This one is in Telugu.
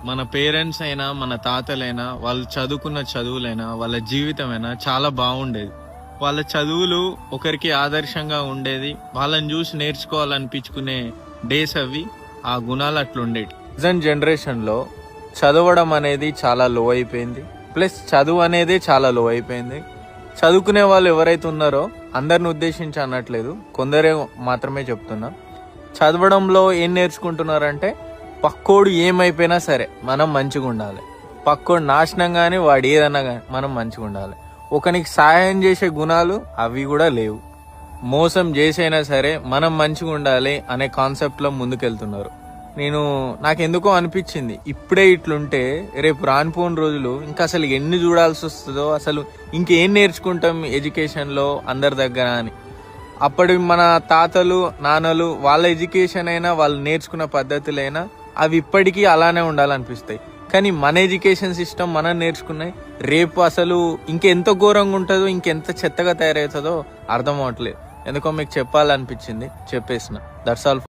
మన పేరెంట్స్ అయినా మన తాతలైనా వాళ్ళు చదువుకున్న చదువులైనా వాళ్ళ జీవితమైనా చాలా బాగుండేది. వాళ్ళ చదువులు ఒకరికి ఆదర్శంగా ఉండేది. వాళ్ళని చూసి నేర్చుకోవాలనిపించుకునే డేస్ అవి. ఆ గుణాలు అట్లుండేవి. ప్రజెంట్ జనరేషన్ లో చదవడం అనేది చాలా లో అయిపోయింది. ప్లస్ చదువు అనేది చాలా లో అయిపోయింది. చదువుకునే వాళ్ళు ఎవరైతే ఉన్నారో అందరిని ఉద్దేశించి అనట్లేదు, కొందరే మాత్రమే చెప్తున్నా. చదవడంలో ఏం నేర్చుకుంటున్నారంటే పక్కోడు ఏమైపోయినా సరే మనం మంచిగా ఉండాలి, పక్కోడు నాశనం కానీ వాడు ఏదన్నా కానీ మనం మంచిగా ఉండాలి. ఒకనికి సహాయం చేసే గుణాలు అవి కూడా లేవు. మోసం చేసైనా సరే మనం మంచిగా ఉండాలి అనే కాన్సెప్ట్లో ముందుకెళ్తున్నారు. నాకెందుకో అనిపించింది, ఇప్పుడే ఇట్లుంటే రేపు రానిపోని రోజులు ఇంకా అసలు ఎన్ని చూడాల్సి వస్తుందో, అసలు ఇంకేం నేర్చుకుంటాం ఎడ్యుకేషన్లో అందరి దగ్గర అని. అప్పటి మన తాతలు నాన్నలు వాళ్ళ ఎడ్యుకేషన్ అయినా వాళ్ళు నేర్చుకున్న పద్ధతులైనా అవి ఇప్పటికీ అలానే ఉండాలనిపిస్తాయి. కానీ మన ఎడ్యుకేషన్ సిస్టమ్ మనం నేర్చుకున్నాయి రేపు అసలు ఇంకెంత ఘోరంగా ఉంటుందో, ఇంకెంత చెత్తగా తయారవుతుందో అర్థం అవట్లేదు. ఎందుకో మీకు చెప్పాలనిపించింది, చెప్పేసిన. That's all.